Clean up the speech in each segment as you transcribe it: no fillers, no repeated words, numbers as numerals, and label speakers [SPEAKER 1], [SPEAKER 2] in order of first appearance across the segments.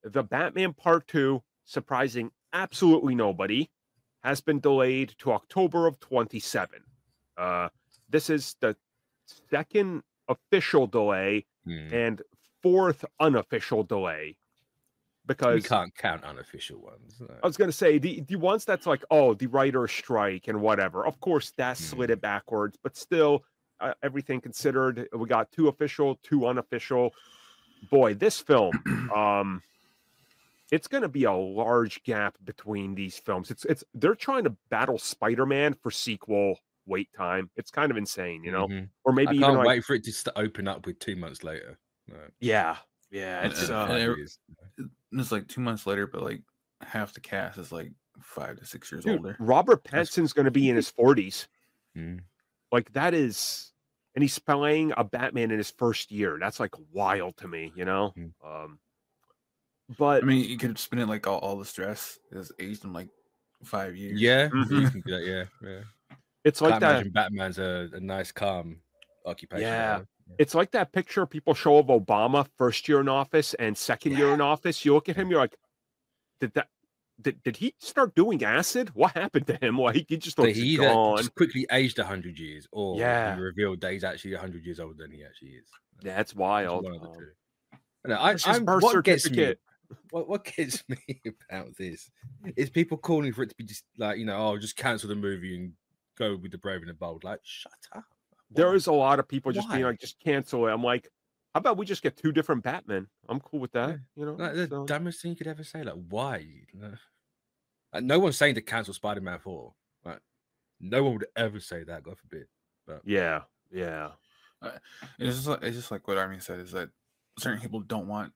[SPEAKER 1] the Batman Part 2, surprising absolutely nobody, has been delayed to October of 27. This is the second official delay and fourth unofficial delay. Because
[SPEAKER 2] we can't count unofficial ones. No.
[SPEAKER 1] I was going to say the ones that's like, oh, the writer's strike and whatever. Of course, that slid it backwards, but still, everything considered, we got 2 official, 2 unofficial. Boy, this film, it's going to be a large gap between these films. They're trying to battle Spider-Man for sequel wait time. It's kind of insane, you know, or maybe
[SPEAKER 2] I
[SPEAKER 1] even
[SPEAKER 2] can't
[SPEAKER 1] like,
[SPEAKER 2] wait for it to open up with 2 months later. No.
[SPEAKER 1] Yeah,
[SPEAKER 3] it's like 2 months later, but like half the cast is like 5 to 6 years older.
[SPEAKER 1] Robert Pattinson's going to be in his 40s. Like that is, and he's playing a Batman in his first year. That's like wild to me, you know. But
[SPEAKER 3] I mean, you could spin it like all the stress is aged in like 5 years.
[SPEAKER 2] Yeah, you can do that, yeah.
[SPEAKER 1] It's like that.
[SPEAKER 2] Imagine Batman's a nice, calm occupation.
[SPEAKER 1] Yeah. It's like that picture people show of Obama first year in office and second year in office. You look at him, you're like, did he start doing acid? What happened to him? Like he just looks gone.
[SPEAKER 2] Just quickly aged 100 years, or he revealed that he's actually 100 years older than he actually is.
[SPEAKER 1] That's wild.
[SPEAKER 2] One of the two. What gets me? What gets me about this is people calling for it to be just like, just cancel the movie and go with the brave and the bold. Like, shut up.
[SPEAKER 1] There is a lot of people just being like, just cancel it. I'm like, how about we just get 2 different Batmen? I'm cool with that.
[SPEAKER 2] Like the dumbest thing you could ever say. Like, why? Like, no one's saying to cancel Spider-Man 4. Like, no one would ever say that. God forbid. But
[SPEAKER 1] yeah.
[SPEAKER 3] It's just like what Armin said, is that certain people don't want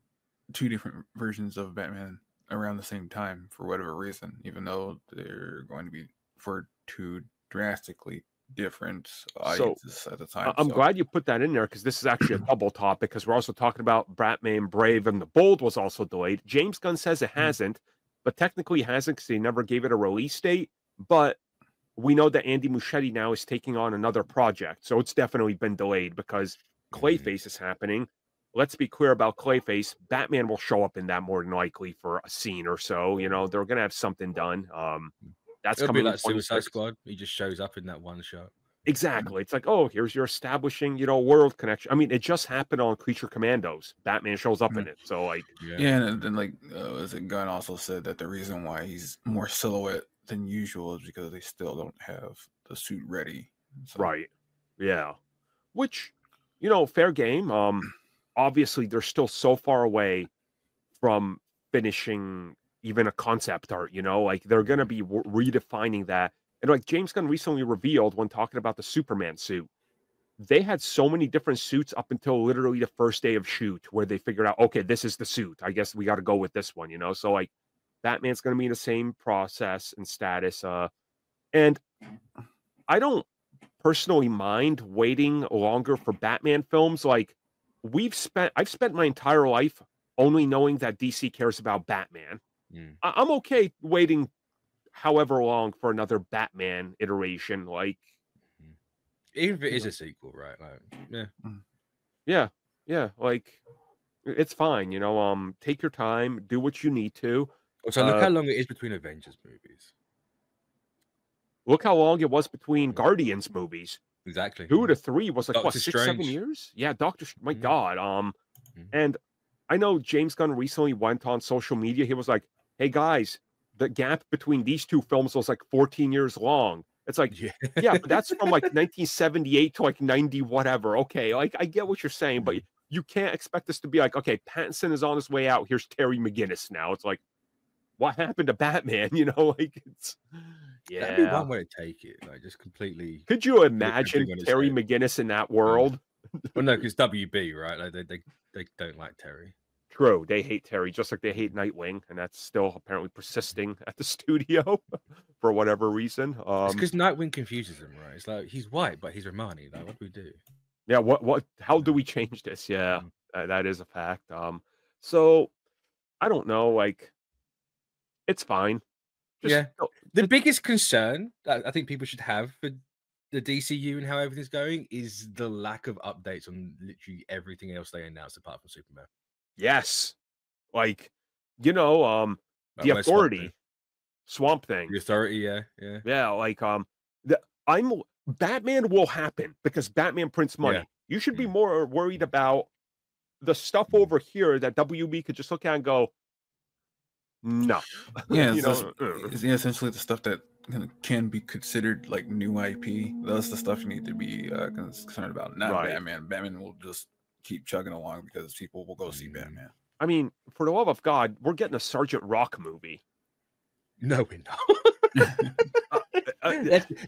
[SPEAKER 3] 2 different versions of Batman around the same time for whatever reason, even though they're going to be for 2 drastically different audiences at the time.
[SPEAKER 1] I'm glad you put that in there, because this is actually a double topic, because we're also talking about Batman Brave and the Bold was also delayed. James Gunn says it hasn't, but technically it hasn't because he never gave it a release date. But we know that Andy Muschietti now is taking on another project, so it's definitely been delayed because Clayface is happening. Let's be clear about Clayface. Batman will show up in that more than likely for a scene or so. They're going to have something done. That's
[SPEAKER 2] it'll
[SPEAKER 1] coming
[SPEAKER 2] be like Suicide Squad. He just shows up in that one shot.
[SPEAKER 1] Exactly. It's like, oh, here's your establishing, world connection. I mean, it just happened on Creature Commandos. Batman shows up in it. So like,
[SPEAKER 3] and then like, Gunn also said that the reason why he's more silhouette than usual is because they still don't have the suit ready. So.
[SPEAKER 1] Right. Yeah. Which, fair game. Obviously they're still so far away from finishing even a concept art, like they're going to be redefining that. And like James Gunn recently revealed when talking about the Superman suit, they had so many different suits up until literally the first day of shoot where they figured out, okay, this is the suit. I guess we got to go with this one, So like Batman's going to be in the same process and status. And I don't personally mind waiting longer for Batman films. Like I've spent my entire life only knowing that DC cares about Batman. I'm okay waiting however long for another Batman iteration, like
[SPEAKER 2] even if it is a sequel, right? Like,
[SPEAKER 1] yeah, like it's fine, take your time, do what you need to.
[SPEAKER 2] So look how long it is between Avengers movies.
[SPEAKER 1] Look how long it was between Guardians movies.
[SPEAKER 2] Exactly.
[SPEAKER 1] 2 to 3 was like,
[SPEAKER 2] Doctor
[SPEAKER 1] what, 6,
[SPEAKER 2] Strange.
[SPEAKER 1] 7 years? Yeah, my God. And I know James Gunn recently went on social media. He was like, hey guys, the gap between these 2 films was like 14 years long. It's like, yeah, but that's from like 1978 to like 90 whatever. Okay, like I get what you're saying, but you can't expect us to be like, okay, Pattinson is on his way out. Here's Terry McGinnis now. It's like, what happened to Batman? Like it's
[SPEAKER 2] that'd be one way to take it. Like just completely.
[SPEAKER 1] Could you imagine Terry McGinnis in that world?
[SPEAKER 2] Well, no, because WB, right? Like they don't like Terry.
[SPEAKER 1] True, they hate Terry, just like they hate Nightwing, and that's still apparently persisting at the studio for whatever reason.
[SPEAKER 2] It's because Nightwing confuses them, right? It's like he's white, but he's Romani. Like, what do we do?
[SPEAKER 1] Yeah, what? How do we change this? Yeah, that is a fact. So I don't know. Like, it's fine.
[SPEAKER 2] The biggest concern that I think people should have for the DCU and how everything's going is the lack of updates on literally everything else they announced apart from Superman.
[SPEAKER 1] Yes. Like you know, the Authority, Swamp Thing.
[SPEAKER 2] The Authority,
[SPEAKER 1] yeah. Like Batman will happen because Batman prints money. Yeah. You should be more worried about the stuff over here that WB could just look at and go, no.
[SPEAKER 3] Yeah, it's essentially the stuff that can be considered like new IP. That's the stuff you need to be concerned about. Not Batman. Batman will just keep chugging along because people will go see Batman.
[SPEAKER 1] I mean, for the love of God, we're getting a Sergeant Rock movie.
[SPEAKER 2] No, we're not.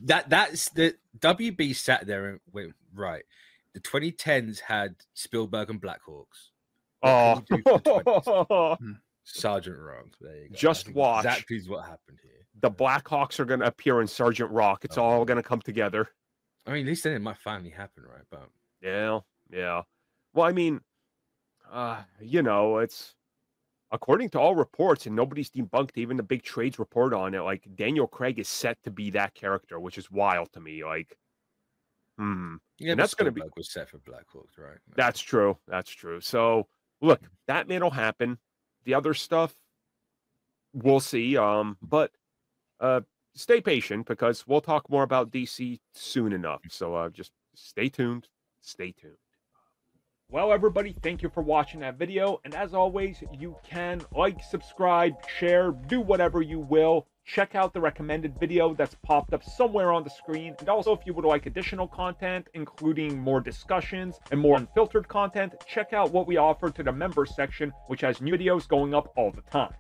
[SPEAKER 2] That's the WB sat there and went, right. The 2010s had Spielberg and Black Hawks. Sergeant Rock. There you go.
[SPEAKER 1] Just watch.
[SPEAKER 2] Exactly what happened here.
[SPEAKER 1] The Black Hawks are going to appear in Sergeant Rock. It's all going to come together.
[SPEAKER 2] I mean, at least then it might finally happen, right? But
[SPEAKER 1] yeah. Well, I mean, you know, it's according to all reports, and nobody's debunked even the big trades report on it. Like Daniel Craig is set to be that character, which is wild to me. Like,
[SPEAKER 2] yeah,
[SPEAKER 1] and that's going to be
[SPEAKER 2] was set for Black Hawks, right?
[SPEAKER 1] That's true. So look, Batman will happen. The other stuff, we'll see. But stay patient because we'll talk more about DC soon enough. So just stay tuned. Stay tuned. Well, everybody, thank you for watching that video. And as always, you can like, subscribe, share, do whatever you will. Check out the recommended video that's popped up somewhere on the screen. And also, if you would like additional content, including more discussions and more unfiltered content, check out what we offer to the members section, which has new videos going up all the time.